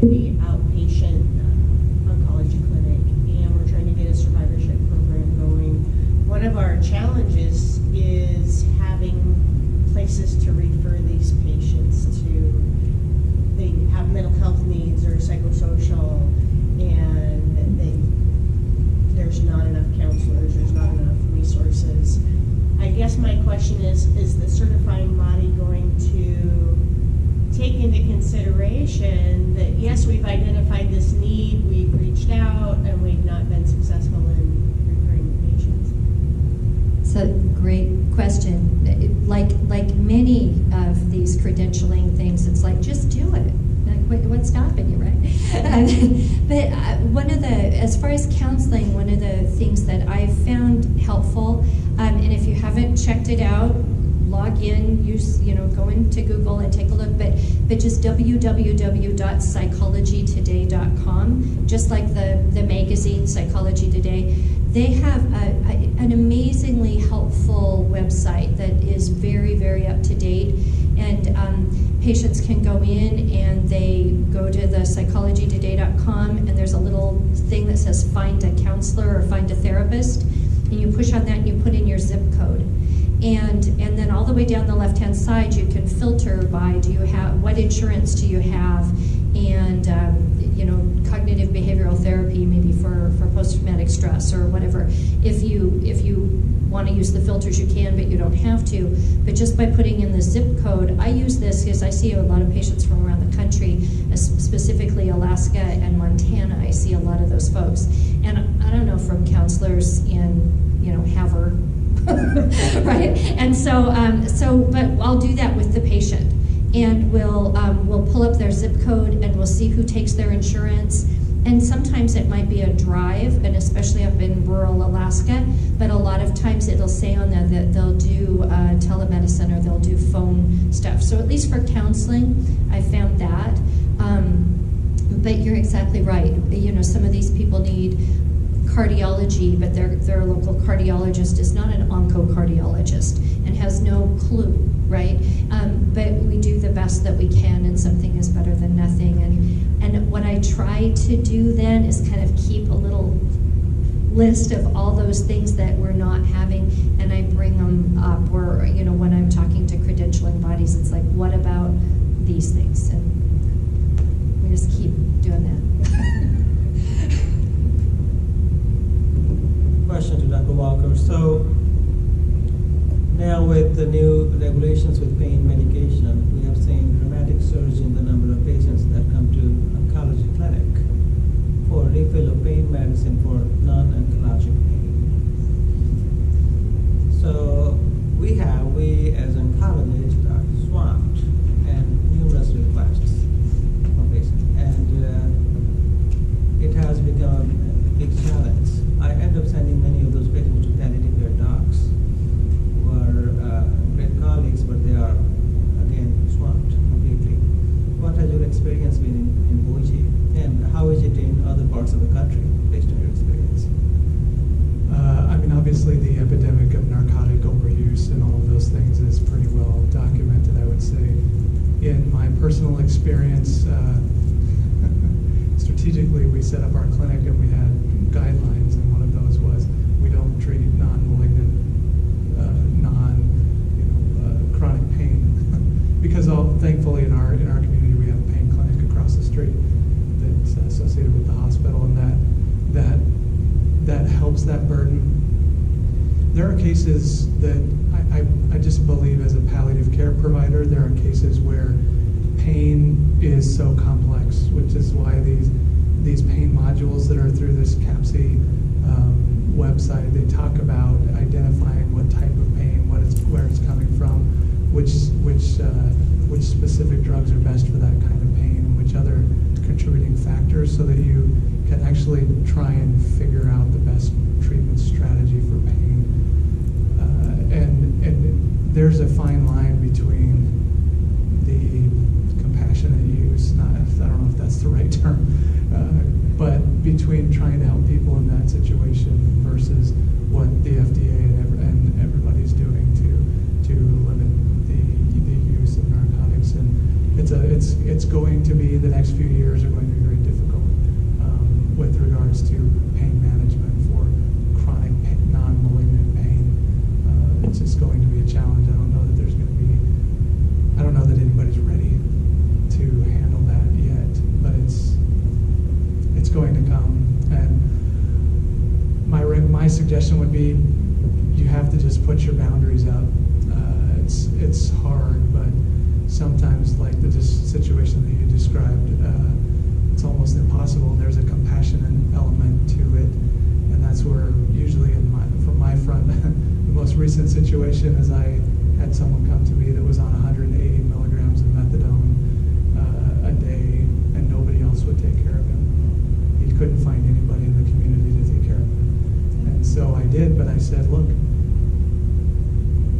community outpatient oncology clinic, and we're trying to get a survivorship program going. One of our challenges is having places to refer these patients to. They have mental health needs or psychosocial, and there's not enough counselors, there's not enough resources. I guess my question is the certifying body going to take into consideration that, yes, we've identified this need, we've reached out, and we've not been successful in referring patients? It's a great question. Like many of these credentialing things, it's like, just do it. Like, what's stopping you, right? But one of the, as far as counseling, one of the things that I've found helpful, and if you haven't checked it out, log in, go into Google and take a look, but just www.psychologytoday.com, just like the magazine Psychology Today, they have an amazingly helpful website that is very, very up to date, and patients can go in and they go to the psychologytoday.com, and there's a little thing that says find a counselor or find a therapist, and you push on that and you put in your zip code. And then all the way down the left-hand side, you can filter by what insurance do you have, and cognitive behavioral therapy, maybe for post-traumatic stress or whatever. If you want to use the filters, you can, but you don't have to. But just by putting in the zip code, I use this because I see a lot of patients from around the country, specifically Alaska and Montana. I see a lot of those folks, and I don't know, from counselors in Havre. Right, and but I'll do that with the patient, and we'll pull up their zip code, and we'll see who takes their insurance. And sometimes it might be a drive, and especially up in rural Alaska, but a lot of times it'll say on there that they'll do telemedicine or they'll do phone stuff. So at least for counseling, I found that. But you're exactly right. Some of these people need cardiology, but their local cardiologist is not an oncocardiologist and has no clue, right? But we do the best that we can, and something is better than nothing. And what I try to do then is kind of keep a little list of all those things that we're not having, and I bring them up, or when I'm talking to credentialing bodies, it's like, what about these things? And we just keep doing that. Question to Dr. Walker. So now with the new regulations with pain medication, we have seen dramatic surge in the number of patients that come to oncology clinic for refill of pain medicine for non-oncologic pain. So we as oncologists are swamped and numerous requests from patients, and it has become a big challenge. I end up sending many of those patients to palliative care docs who are great colleagues, but they are, again, swamped completely. What has your experience been in Boise, and how is it in other parts of the country, based on your experience? Obviously the epidemic of narcotic overuse and all of those things is pretty well documented, I would say. In my personal experience, strategically we set up our clinic and we had guidelines, and one of those was we don't treat non-malignant, chronic pain, because thankfully in our community we have a pain clinic across the street that's associated with the hospital, and that helps that burden. There are cases that I just believe, as a palliative care provider, there are cases where pain is so complex, which is why these pain modules that are through this CAPC website, they talk about identifying what type of pain, where it's coming from, which specific drugs are best for that kind of pain, and which other contributing factors, so that you can actually try and figure out the best treatment strategy for pain. And there's a fine line between the compassionate use, I don't know if that's the right term, but between trying to help people in that situation versus what the FDA and everybody's doing to limit the use of narcotics. And it's going to be, the next few years are going to be put your boundaries up. It's hard, but sometimes, like the situation that you described, it's almost impossible. There's a compassionate element to it, and that's where usually from my front, the most recent situation is I had someone come to me that was on 180 milligrams of methadone a day, and nobody else would take care of him. He couldn't find anybody in the community to take care of him. And so I did, but I said, look,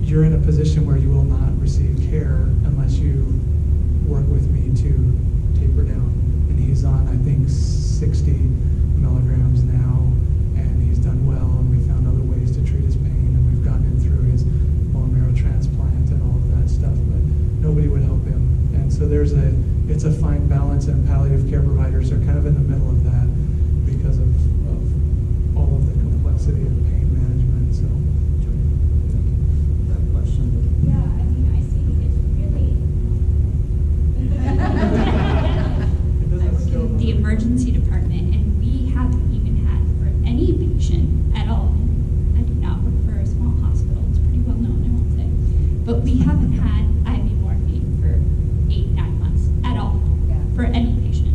you're in a position where you will not receive care unless you work with me to taper down. And he's on, I think, 60 milligrams now, and he's done well, and we found other ways to treat his pain, and we've gotten him through his bone marrow transplant and all of that stuff, but nobody would help him. And so it's a fine balance, and palliative care providers are kind of in the middle of that because of all of the complexity of pain management. So. Yeah, I mean, I see it's really. I work in the emergency department, and we haven't even had for any patient at all. I do not work for a small hospital. It's pretty well known, I won't say. But we haven't had IV morphine for 8-9 months at all for any patient.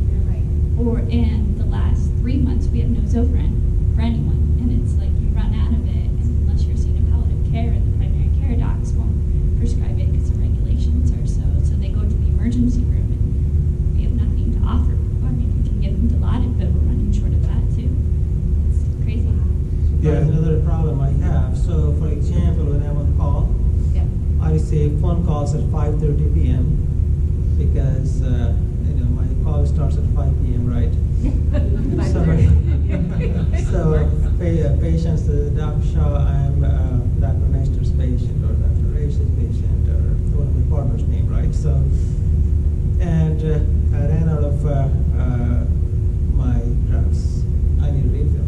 And the last 3 months, we have no Zofran for anyone. And it's like you run out of it, and unless you're seeing a palliative care, and the primary care docs won't prescribe it because the regulations are so they go to the emergency room, and we have nothing to offer people. I mean, we can give them Dilaudid, but we're running short of that too. It's crazy. That's another problem I have. So, for example, when I'm on call, I receive phone calls at 5:30 p.m. because my call starts at 5 p.m. right? So patients, Dr. Shaw, I'm Dr. Nestor's patient, or Dr. Rash's patient, or one of my partner's name, right? So, and I ran out of my drugs. I need a refill.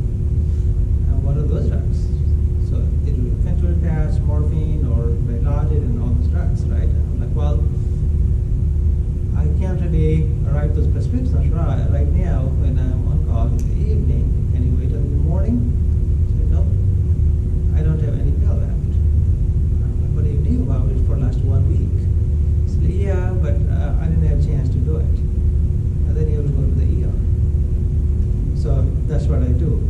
And what are those drugs? So it will be fentanyl patch, morphine, or Binaytara, and all those drugs, right? And I'm like, well, I can't really write those prescriptions right now when I'm on call in the evening. Can you wait until the morning? I said, no, I don't have any pill left. I'm like, what do you do about it for the last 1 week? He said, yeah, but I didn't have a chance to do it. And then you have to go to the ER. So that's what I do.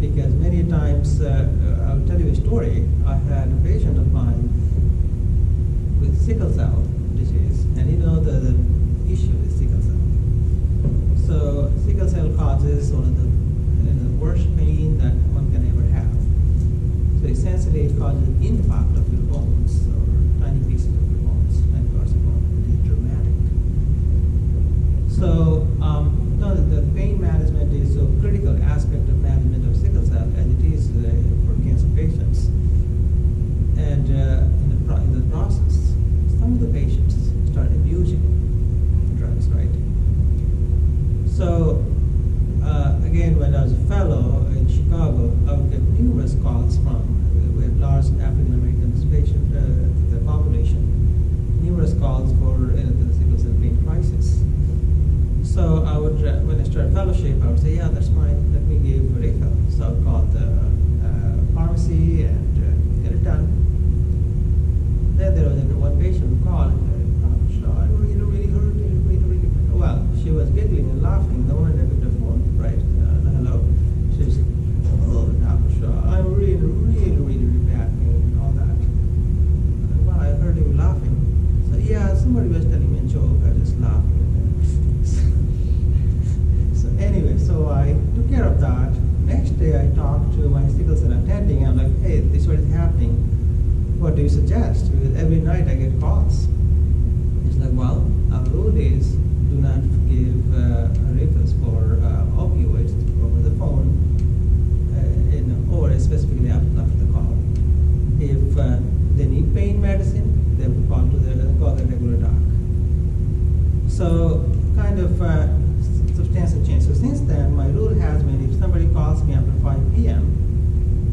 Because many times, I'll tell you a story. I had a patient of mine with sickle cell disease, and the issue with sickle cell. So sickle cell causes one of the worst pain that one can ever have. So essentially, it causes impact of your bones, or tiny pieces of your bones, tiny parts of bone. It is dramatic. So the pain management is a critical aspect of management of sickle cell, as it is for cancer patients. And in the process, some of the patients start abusing drugs, right? So, again, when I was a fellow in Chicago, I would get numerous calls from, we have large African American patient the population, numerous calls for the sickle cell pain crisis. So I would, when I started fellowship, I would say, yeah, let me give a refill. So I would call the pharmacy and get it done. Then there was one patient who called and said, I really hurt, really. Well, she was giggling and laughing the moment I picked the phone, right? Hello. She said, oh, Dr. Shaw, I'm really bad pain and all that. I said, well, I heard you laughing. So yeah, somebody was telling me a joke, I just laughed. So anyway, so I took care of that. Next day I talked to my sickle cell attending. I'm like, hey, this is what is happening. What do you suggest? Because every night I get calls. It's like, well, our rule is do not give refills for opioids over the phone, or specifically after the call. If they need pain medicine, they have to call the regular doc. So kind of substantial change. So since then, my rule has been if somebody calls me after 5 p.m.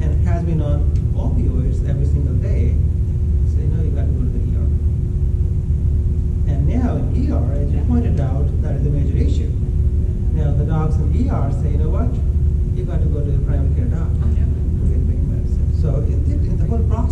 and has been on opioids every single day, say, no, you got to go to the ER. And now in ER, as you pointed out, that is a major issue. Now the docs in ER say, you know what, you got to go to the primary care doc to get pain medicine. So in the whole process,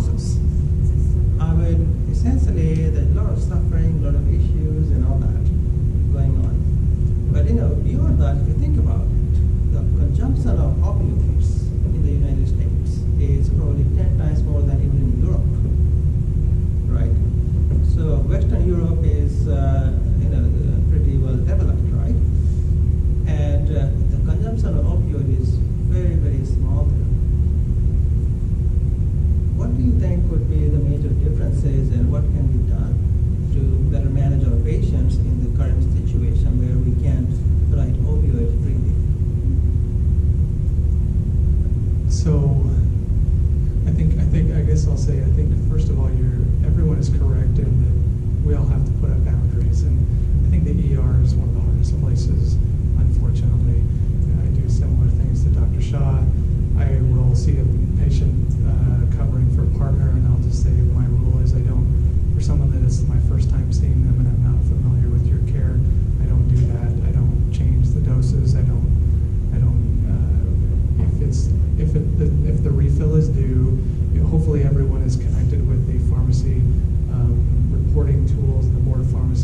think would be the major differences and what can be done to better manage our patients in the current situation where we can't write opioids freely?